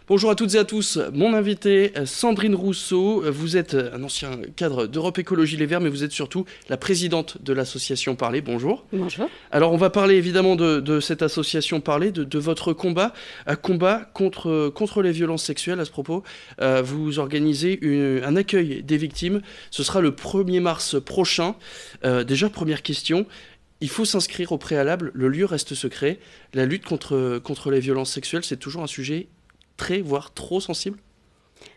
Bonjour à toutes et à tous, mon invité Sandrine Rousseau, vous êtes un ancien cadre d'Europe Écologie Les Verts, mais vous êtes surtout la présidente de l'association Parler, bonjour. Bonjour. Alors on va parler évidemment de cette association Parler, de votre combat, contre les violences sexuelles. À ce propos, vous organisez un accueil des victimes, ce sera le 1er mars prochain. Déjà, première question. Il faut s'inscrire au préalable, le lieu reste secret. La lutte contre les violences sexuelles, c'est toujours un sujet très, voire trop sensible.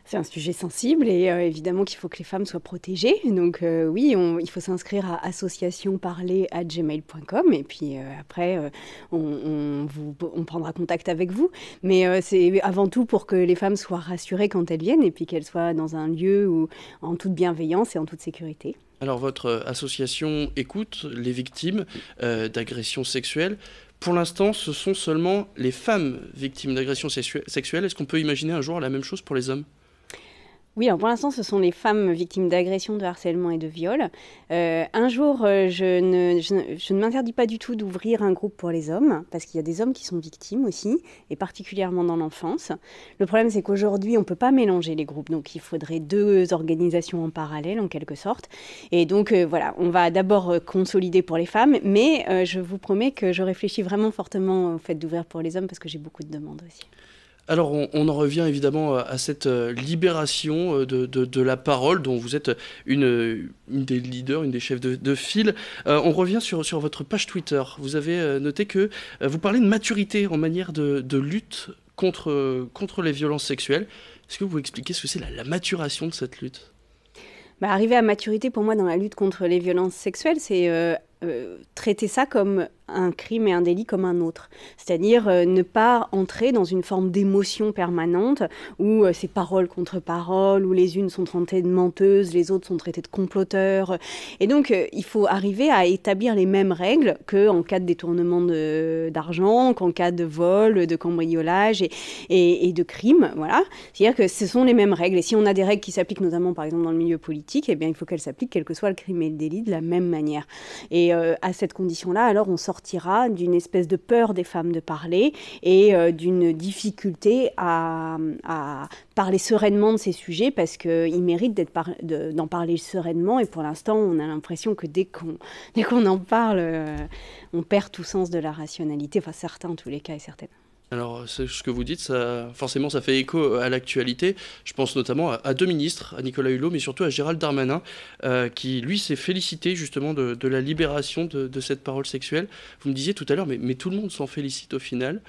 C'est un sujet sensible et évidemment qu'il faut que les femmes soient protégées. Donc oui, il faut s'inscrire à associationparler@gmail.com et puis après, on prendra contact avec vous. Mais c'est avant tout pour que les femmes soient rassurées quand elles viennent et puis qu'elles soient dans un lieu où, en toute bienveillance et en toute sécurité. Alors votre association écoute les victimes d'agressions sexuelles. Pour l'instant, ce sont seulement les femmes victimes d'agressions sexuelles. Est-ce qu'on peut imaginer un jour la même chose pour les hommes ? Oui, alors pour l'instant, ce sont les femmes victimes d'agressions, de harcèlement et de viol. Un jour, je ne m'interdis pas du tout d'ouvrir un groupe pour les hommes, parce qu'il y a des hommes qui sont victimes aussi, et particulièrement dans l'enfance. Le problème, c'est qu'aujourd'hui, on ne peut pas mélanger les groupes, donc il faudrait 2 organisations en parallèle, en quelque sorte. Et donc, voilà, on va d'abord consolider pour les femmes, mais je vous promets que je réfléchis vraiment fortement au fait d'ouvrir pour les hommes, parce que j'ai beaucoup de demandes aussi. Alors on en revient évidemment à cette libération de la parole dont vous êtes une des leaders, une des chefs de file. On revient sur votre page Twitter. Vous avez noté que vous parlez de maturité en manière de lutte contre les violences sexuelles. Est-ce que vous pouvez expliquer ce que c'est la maturation de cette lutte ? Arriver à maturité, pour moi, dans la lutte contre les violences sexuelles, c'est traiter ça comme un crime et un délit comme un autre. C'est-à-dire ne pas entrer dans une forme d'émotion permanente où c'est parole contre parole, où les unes sont traitées de menteuses, les autres sont traitées de comploteurs. Et donc, il faut arriver à établir les mêmes règles qu'en cas de détournement d'argent, qu'en cas de vol, de cambriolage et de crime. Voilà. C'est-à-dire que ce sont les mêmes règles. Et si on a des règles qui s'appliquent notamment, par exemple, dans le milieu politique, eh bien, il faut qu'elles s'appliquent quel que soit le crime et le délit de la même manière. Et à cette condition-là, alors on sortira d'une espèce de peur des femmes de parler et d'une difficulté à parler sereinement de ces sujets parce qu'ils méritent d'en parler sereinement. Et pour l'instant, on a l'impression que dès qu'on en parle, on perd tout sens de la rationalité. Enfin, certains en tous les cas et certaines. Alors, c'est ce que vous dites, forcément, ça fait écho à l'actualité. Je pense notamment à 2 ministres, à Nicolas Hulot, mais surtout à Gérald Darmanin, qui, lui, s'est félicité justement de la libération de cette parole sexuelle. Vous me disiez tout à l'heure, mais tout le monde s'en félicite au final.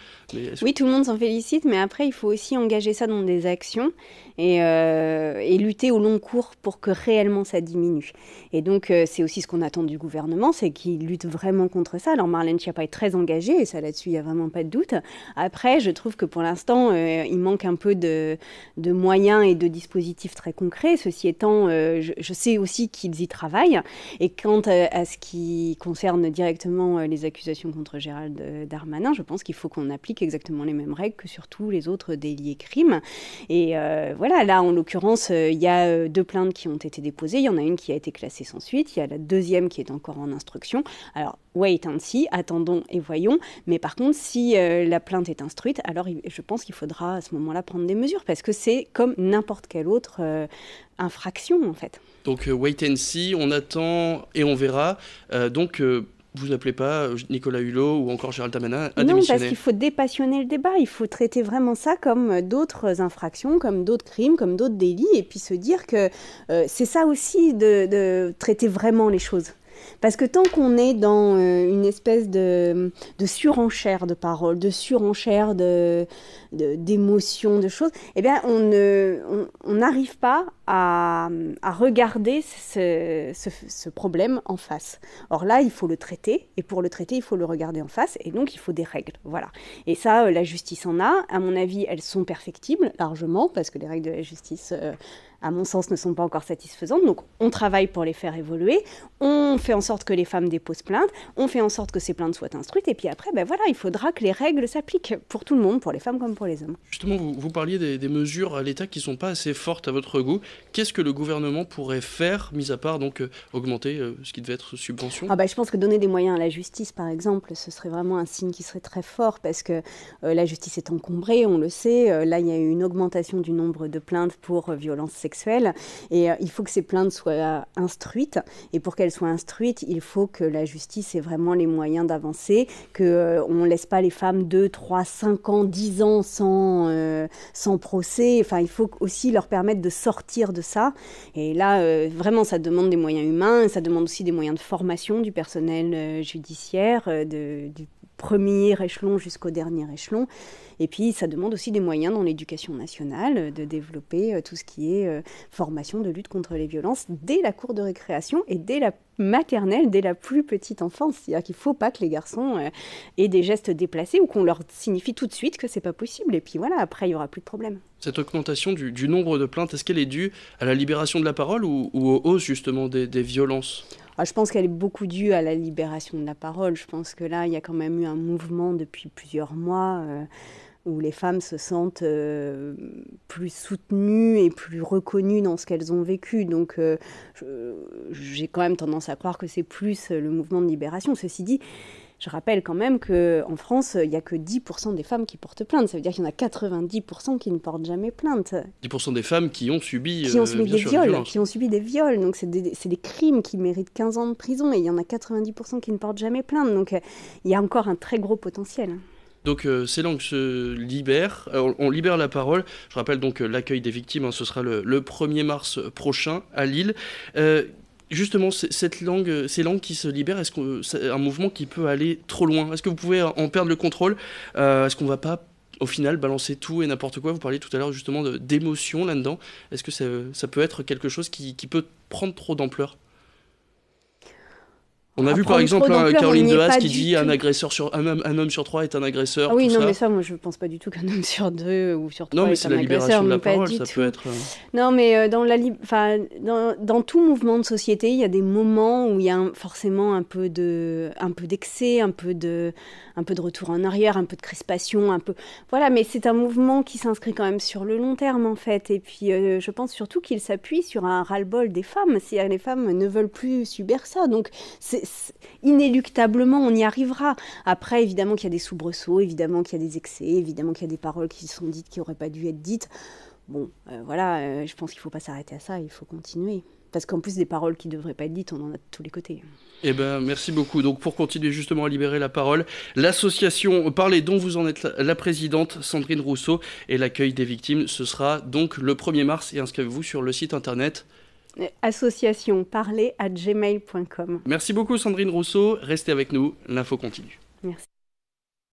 Oui, tout le monde s'en félicite, mais après, il faut aussi engager ça dans des actions et lutter au long cours pour que réellement ça diminue. Et donc, c'est aussi ce qu'on attend du gouvernement, c'est qu'il lutte vraiment contre ça. Alors, Marlène Schiappa est très engagée, et ça, là-dessus, il n'y a vraiment pas de doute. Après, je trouve que pour l'instant, il manque un peu de moyens et de dispositifs très concrets. Ceci étant, je sais aussi qu'ils y travaillent. Et quant à ce qui concerne directement les accusations contre Gérald Darmanin, je pense qu'il faut qu'on applique exactement les mêmes règles que sur tous les autres délits et crimes. Et voilà, là, en l'occurrence, il y a 2 plaintes qui ont été déposées. Il y en a une qui a été classée sans suite. Il y a la deuxième qui est encore en instruction. Alors, wait and see, attendons et voyons. Mais par contre, si la plainte est instruite, alors je pense qu'il faudra à ce moment-là prendre des mesures parce que c'est comme n'importe quelle autre infraction en fait. Donc wait and see, on attend et on verra. Vous n'appelez pas Nicolas Hulot ou encore Gérald Darmanin à démissionner ? Non, parce qu'il faut dépassionner le débat. Il faut traiter vraiment ça comme d'autres infractions, comme d'autres crimes, comme d'autres délits, et puis se dire que c'est ça aussi de traiter vraiment les choses. Parce que tant qu'on est dans une espèce de surenchère de paroles, de surenchère d'émotions, de choses, eh bien, on n'arrive pas à regarder ce problème en face. Or là, il faut le traiter, et pour le traiter, il faut le regarder en face, et donc il faut des règles. Voilà. Et ça, la justice en a. À mon avis, elles sont perfectibles, largement, parce que les règles de la justice à mon sens, ne sont pas encore satisfaisantes. Donc, on travaille pour les faire évoluer. On fait en sorte que les femmes déposent plainte. On fait en sorte que ces plaintes soient instruites. Et puis après, il faudra que les règles s'appliquent pour tout le monde, pour les femmes comme pour les hommes. Justement, vous parliez des mesures à l'État qui ne sont pas assez fortes à votre goût. Qu'est-ce que le gouvernement pourrait faire, mis à part donc augmenter ce qui devait être subvention ? Je pense que donner des moyens à la justice, par exemple, ce serait vraiment un signe qui serait très fort parce que la justice est encombrée, on le sait. Là, il y a eu une augmentation du nombre de plaintes pour violences sexuelles et il faut que ces plaintes soient instruites. Et pour qu'elles soient instruites, il faut que la justice ait vraiment les moyens d'avancer, qu'on ne laisse pas les femmes 2, 3, 5 ans, 10 ans sans procès. Enfin, il faut aussi leur permettre de sortir de ça. Et là, vraiment, ça demande des moyens humains, ça demande aussi des moyens de formation du personnel judiciaire, du premier échelon jusqu'au dernier échelon. Et puis, ça demande aussi des moyens dans l'éducation nationale de développer tout ce qui est formation de lutte contre les violences dès la cour de récréation et dès la maternelle, dès la plus petite enfance. C'est-à-dire qu'il ne faut pas que les garçons aient des gestes déplacés ou qu'on leur signifie tout de suite que c'est pas possible. Et puis voilà, après, il n'y aura plus de problème. Cette augmentation du nombre de plaintes, est-ce qu'elle est due à la libération de la parole ou aux hausses justement des violences ? Je pense qu'elle est beaucoup due à la libération de la parole. Je pense que là, il y a quand même eu un mouvement depuis plusieurs mois où les femmes se sentent plus soutenues et plus reconnues dans ce qu'elles ont vécu. Donc, j'ai quand même tendance à croire que c'est plus le mouvement de libération. Ceci dit, je rappelle quand même qu'en France, il n'y a que 10% des femmes qui portent plainte. Ça veut dire qu'il y en a 90% qui ne portent jamais plainte. 10% des femmes qui ont subi, qui ont subi des viols. Donc c'est des crimes qui méritent 15 ans de prison. Et il y en a 90% qui ne portent jamais plainte. Donc il y a encore un très gros potentiel. Donc ces langues se libèrent, on libère la parole. Je rappelle donc l'accueil des victimes, ce sera le 1er mars prochain à Lille. Justement, ces langues qui se libèrent, est-ce que c'est un mouvement qui peut aller trop loin ? Est-ce que vous pouvez en perdre le contrôle ? Est-ce qu'on ne va pas, au final, balancer tout et n'importe quoi ? Vous parliez tout à l'heure justement d'émotion là-dedans. Est-ce que ça peut être quelque chose qui peut prendre trop d'ampleur ? On a vu par exemple Caroline Dehaze qui dit un homme sur 3 est un agresseur. Ah oui, non, mais ça, moi je pense pas du tout qu'un homme sur 2 ou sur 3 non, mais est un agresseur. Non, mais c'est la libération de la parole, ça tout. peut être... Non, mais dans tout mouvement de société, il y a des moments où il y a forcément un peu d'excès, un peu de retour en arrière, un peu de crispation, un peu... Voilà, mais c'est un mouvement qui s'inscrit quand même sur le long terme, en fait. Et puis, je pense surtout qu'il s'appuie sur un ras-le-bol des femmes. Si les femmes ne veulent plus subir ça, donc inéluctablement, on y arrivera. Après, évidemment qu'il y a des soubresauts, évidemment qu'il y a des excès, évidemment qu'il y a des paroles qui sont dites qui n'auraient pas dû être dites. Bon, je pense qu'il ne faut pas s'arrêter à ça, il faut continuer. Parce qu'en plus, des paroles qui ne devraient pas être dites, on en a de tous les côtés. Eh bien, merci beaucoup. Donc, pour continuer justement à libérer la parole, l'association Parler dont vous en êtes la présidente, Sandrine Rousseau, et l'accueil des victimes, ce sera donc le 1er mars. Et inscrivez-vous sur le site internet associationparler@gmail.com. Merci beaucoup Sandrine Rousseau, restez avec nous, l'info continue. Merci.